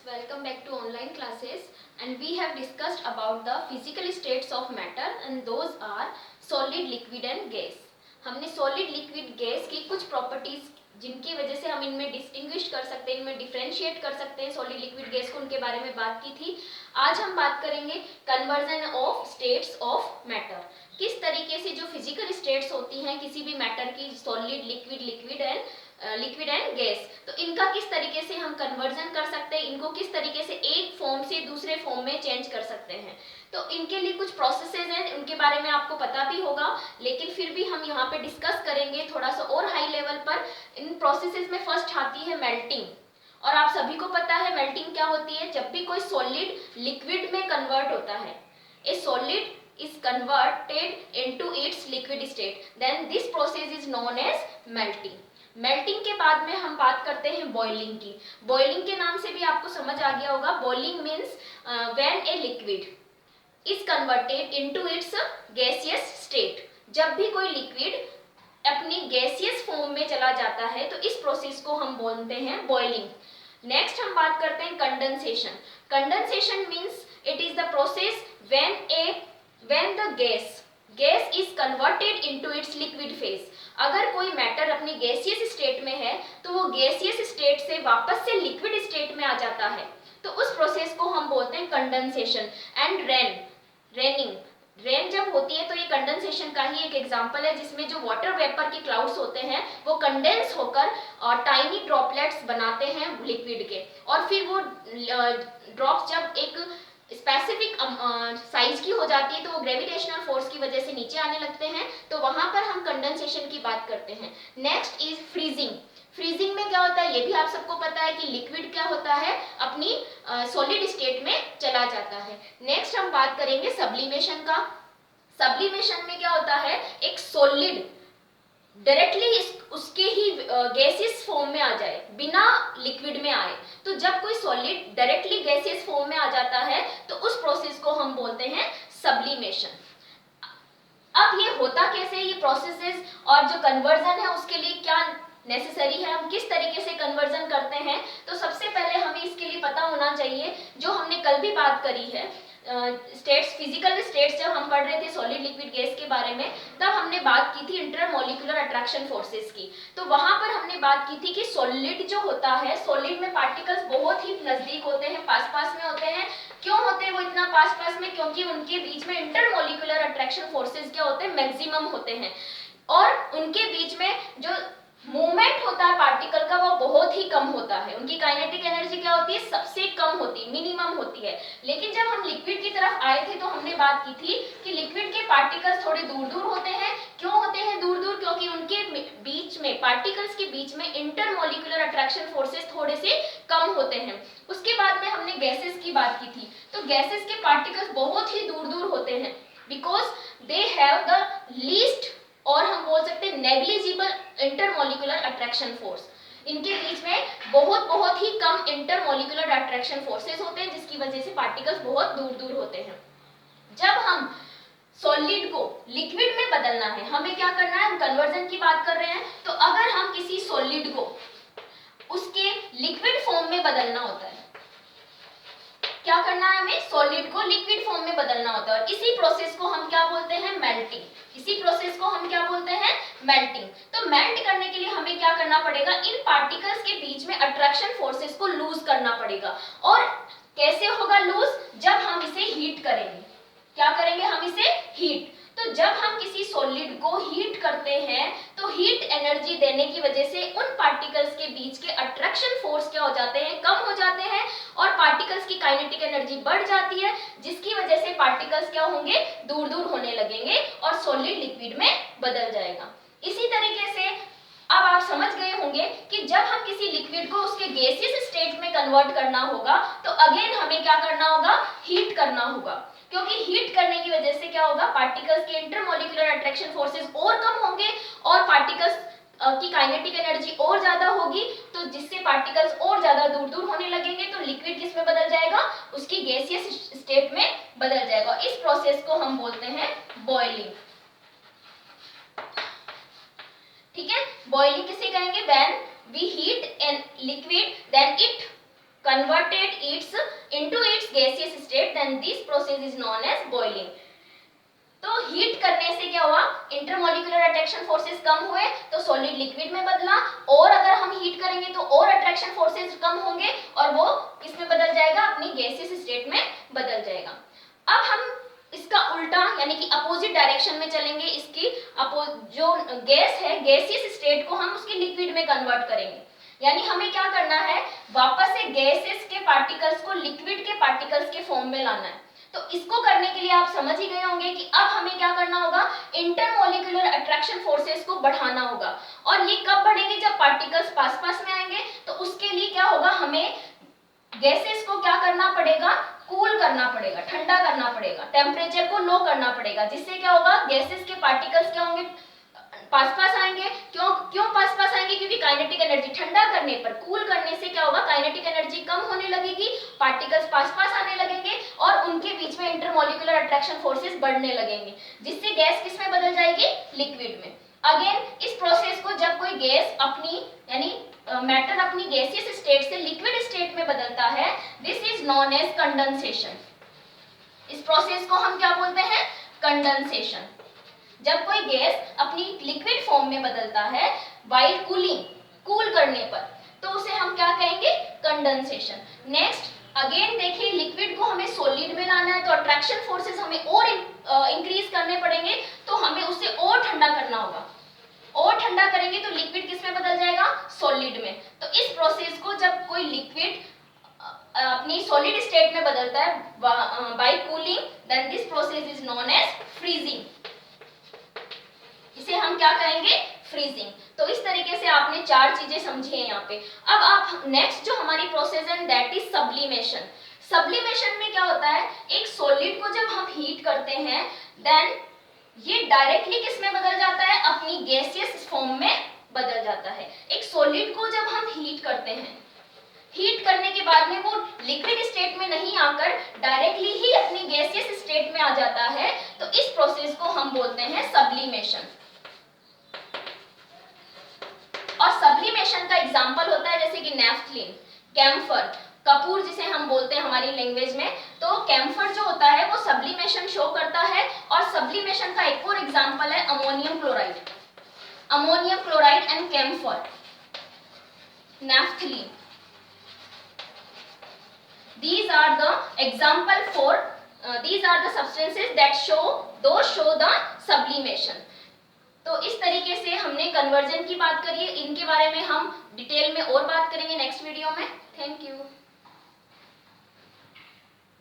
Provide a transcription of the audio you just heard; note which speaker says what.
Speaker 1: Welcome back to online classes, and we have discussed about the physical states of matter and those are solid, liquid and gas. हमने solid, liquid, gas की कुछ properties जिनकी वजह से हम इनमें distinguish कर सकते हैं, इनमें डिफ्रेंशिएट कर सकते हैं सॉलिड लिक्विड गैस को, उनके बारे में बात की थी। आज हम बात करेंगे conversion of states of matter. किस तरीके से जो फिजिकल स्टेट्स होती हैं किसी भी मैटर की, सॉलिड, लिक्विड एंड गैस, तो इनका किस तरीके से हम कन्वर्जन कर सकते हैं, इनको किस तरीके से एक फॉर्म से दूसरे फॉर्म में चेंज कर सकते हैं। तो इनके लिए कुछ प्रोसेसेस हैं, उनके बारे में आपको पता भी होगा, लेकिन फिर भी हम यहाँ पे डिस्कस करेंगे थोड़ा सा और हाई लेवल पर। इन प्रोसेसेस में फर्स्ट आती है मेल्टिंग, और आप सभी को पता है मेल्टिंग क्या होती है। जब भी कोई सॉलिड लिक्विड में कन्वर्ट होता है, ए solid is converted into its liquid state, then this process is known as melting. Melting के बाद में हम बात करते हैं बॉइलिंग की। बॉइलिंग के नाम से भी आपको समझ आ गया होगा। Boiling means when a liquid is converted into its gaseous state. जब भी कोई लिक्विड अपनी गैसियस फॉर्म में चला जाता है तो इस प्रोसेस को हम बोलते हैं बॉइलिंग। नेक्स्ट हम बात करते हैं condensation. Condensation means it is the process when the gas is converted into its liquid phase। अगर कोई मैटर अपनी गैसियस स्टेट में है तो वो गैसियस स्टेट से वापस से लिक्विड स्टेट में आ जाता है, तो उस प्रोसेस को हम बोलते हैं कंडेंसेशन। एंड रेन जब होती है तो ये कंडेंसेशन का ही एक एग्जांपल है, जिसमें जो वाटर वेपर के क्लाउड्स होते हैं वो कंडेंस होकर टाइनी ड्रॉपलेट्स बनाते हैं लिक्विड के, और फिर वो ड्रॉप्स जब एक स्पेसिफिक साइज की हो जाती है तो वो ग्रेविटेशनल फोर्स की वजह से नीचे आने लगते हैं, तो वहां पर हम कंडेंसेशन की बात करते हैं। Next is freezing. फ्रीजिंग में क्या होता है ये भी आप सबको पता है कि लिक्विड क्या होता है, अपनी सॉलिड स्टेट में चला जाता है। नेक्स्ट हम बात करेंगे सब्लिमेशन का। सब्लिमेशन में क्या होता है, एक सॉलिड डायरेक्टली उसके ही गैसियस फॉर्म में आ जाए बिना लिक्विड में आए। तो जब कोई सॉलिड डायरेक्टली गैसियस फॉर्म में आ जाता है तो उस प्रोसेस को हम बोलते हैं सब्लिमेशन। अब ये होता कैसे, ये प्रोसेसेस और जो कन्वर्जन है उसके लिए क्या नेसेसरी है, हम किस तरीके से कन्वर्जन करते हैं, तो सबसे पहले हमें इसके लिए पता होना चाहिए जो हमने कल भी बात करी है स्टेट्स, फिजिकल स्टेट्स जब हम पढ़ रहे थे सॉलिड लिक्विड गैस के बारे में, तब हमने बात की थी इंटरमॉलिक्यूलर अट्रैक्शन फोर्सेस की। तो वहां पर हमने बात की थी कि सॉलिड जो होता है, सॉलिड में पार्टिकल्स बहुत ही नजदीक होते हैं, पास पास में होते हैं। क्यों होते हैं वो इतना पास पास में, क्योंकि उनके बीच में इंटरमॉलिक्यूलर अट्रैक्शन फोर्सेस क्या होते हैं, मैक्सिमम होते हैं, और उनके बीच में जो मूवमेंट होता है पार्टिकल का वो बहुत ही कम होता है। उनकी काइनेटिक एनर्जी क्या होती है, सबसे कम होती है, मिनिमम होती है। लेकिन जब हम लिक्विड की तरफ आए थे तो हमने बात की थी कि लिक्विड के पार्टिकल्स थोड़े दूर दूर होते हैं। क्यों होते हैं दूर दूर, क्योंकि उनके बीच में, पार्टिकल्स के बीच में इंटरमॉलिक्यूलर अट्रैक्शन फोर्सेस थोड़े से कम होते हैं। उसके बाद में हमने गैसेस की बात की थी, तो गैसेस के पार्टिकल्स बहुत ही दूर दूर होते हैं because they have the least, और हम बोल सकते हैं नेग्लिजिबल इंटरमॉलिक्यूलर अट्रैक्शन फोर्स। इनके बीच में बहुत ही कम इंटरमॉलिक्यूलर अट्रैक्शन फोर्सेस होते हैं, जिसकी वजह से पार्टिकल्स बहुत दूर दूर होते हैं। जब हम सॉलिड को लिक्विड में बदलना है, हमें क्या करना है, हम कन्वर्जन की बात कर रहे हैं, तो अगर हम किसी सॉलिड को उसके लिक्विड फॉर्म में बदलना होता है, क्या करना है, हमें सॉलिड को लिक्विड फॉर्म में बदलना होता है, और इसी प्रोसेस को हम क्या बोलते हैं, मेल्टिंग। इसी प्रोसेस को हम क्या बोलते हैं, मेल्टिंग। तो मेल्ट करने के लिए हमें क्या करना पड़ेगा, इन पार्टिकल्स के बीच में अट्रैक्शन फोर्सेस को लूज करना पड़ेगा। और कैसे होगा लूज, जब हम इसे हीट करेंगे। क्या करेंगे, हम इसे हीट। तो जब हम किसी सॉलिड को हीट करते हैं तो हीट एनर्जी देने की वजह से उन पार्टिकल्स के बीच के अट्रैक्शन फोर्स क्या हो जाते हैं, कम हो जाते हैं, और पार्टिकल्स की काइनेटिक एनर्जी बढ़ जाती है, जिसकी वजह से पार्टिकल्स क्या होंगे, दूर दूर होने लगेंगे और सॉलिड लिक्विड में बदल जाएगा। इसी तरीके से अब आप समझ गए होंगे कि जब हम किसी लिक्विड को उसके गैसियस स्टेट में कन्वर्ट करना होगा तो अगेन हमें क्या करना होगा, हीट करना होगा, क्योंकि हीट करने की वजह से क्या होगा, पार्टिकल्स के इंटरमॉलिक्यूलर अट्रैक्शन फोर्सेस और कम होंगे और पार्टिकल्स की काइनेटिक एनर्जी और ज्यादा होगी, तो जिससे पार्टिकल्स और ज्यादा दूर दूर होने लगेंगे, तो लिक्विड किस में बदल जाएगा, उसकी गैसियस स्टेट में बदल जाएगा। इस प्रोसेस को हम बोलते हैं बॉइलिंग। ठीक है, बॉइलिंग किसे कहेंगे, when we heat an liquid then it converted into its gaseous state, then this process is known as boiling. तो हीट करने से क्या हुआ, इंटरमोलिकुलर अट्रैक्शन फोर्सेस कम हुए तो सॉलिड लिक्विड में बदला, और अगर हम हीट करेंगे तो और अट्रैक्शन फोर्सेस कम होंगे और वो किसमें बदल जाएगा, अपनी गैसियस स्टेट में बदल जाएगा। अब हम इसका उल्टा यानी कि अपोजिट डायरेक्शन में चलेंगे, इसकी जो गैस है गैसियस स्टेट को हम उसके लिक्विड में कन्वर्ट करेंगे। यानी हमें क्या करना है, वापस से गैसेस के पार्टिकल्स को लिक्विड के पार्टिकल्स के फॉर्म में लाना है। तो इसको करने के लिए आप समझ ही गए होंगे कि अब हमें क्या करना होगा, इंटरमोलिकुलर अट्रैक्शन फोर्सेस को बढ़ाना होगा। और ये कब बढ़ेंगे, जब पार्टिकल्स पास पास में आएंगे। तो उसके लिए क्या होगा, हमें गैसेस को क्या करना पड़ेगा, कूल करना पड़ेगा, ठंडा करना पड़ेगा, टेम्परेचर को लो करना पड़ेगा, जिससे क्या होगा, गैसेस के पार्टिकल्स क्या होंगे, पास पास आएंगे। क्यों पास पास आएंगे, क्योंकि काइनेटिक एनर्जी ठंडा करने पर, कूल करने से क्या होगा, काइनेटिक एनर्जी कम होने लगेगी, पार्टिकल्स पास पास आने लगेंगे और उनके बीच में इंटरमोलिकुलर अट्रैक्शन फोर्सेस बढ़ने लगेंगे, जिससे गैस किस में बदल जाएगी, लिक्विड में। अगेन इस प्रोसेस को जब कोई गैस अपनी यानी मैटर अपनी गैसियस स्टेट से लिक्विड स्टेट में बदलता है, this is known as condensation. इस प्रोसेस को हम क्या बोलते हैं, कंडेंसेशन। जब कोई गैस अपनी लिक्विड फॉर्म में बदलता है व्हाइल कूलिंग, कूल करने पर, तो उसे हम क्या कहेंगे, कंडेंसेशन। नेक्स्ट अगेन देखिए, लिक्विड को हमें सॉलिड में लाना है तो अट्रैक्शन फोर्सेस हमें और इंक्रीज करने पड़ेंगे, तो हमें उसे और ठंडा करना होगा। और ठंडा करेंगे तो लिक्विड किस में बदल जाएगा, सॉलिड में। तो इस प्रोसेस को जब कोई लिक्विड अपनी सॉलिड स्टेट में बदलता है by cooling, then this process is known as freezing. इसे हम क्या कहेंगे, फ्रीजिंग। तो इस तरीके से आपने चार चीजें समझी हैं यहाँ पे। अब आप नेक्स्ट जो हमारी प्रोसेस है दैट इज सब्लिमेशन। सब्लिमेशन में क्या होता है, एक सॉलिड को जब हम हीट करते हैं देन ये डायरेक्टली किस में बदल जाता है, अपनी गैसियस फॉर्म में बदल जाता है। एक सॉलिड को जब हम हीट करते हैं, हीट करने के बाद में वो लिक्विड स्टेट में नहीं आकर डायरेक्टली ही अपनी गैसियस स्टेट में आ जाता है, तो इस प्रोसेस को हम बोलते हैं सब्लिमेशन। और सब्लिमेशन का एग्जांपल होता है जैसे कि नेफ्थलीन, कैम्फर, कपूर जिसे हम बोलते हैं हमारी लैंग्वेज में। तो कैम्फर जो होता है वो सब्लिमेशन शो करता है। और सब्लिमेशन का एक और एग्जांपल है ammonium chloride, ammonium chloride and camphor, naphthalene. These are the example for these are the substances that show the sublimation। तो इस तरीके से हमने कन्वर्जन की बात करी है, इनके बारे में हम डिटेल में और बात करेंगे नेक्स्ट वीडियो में। Thank you.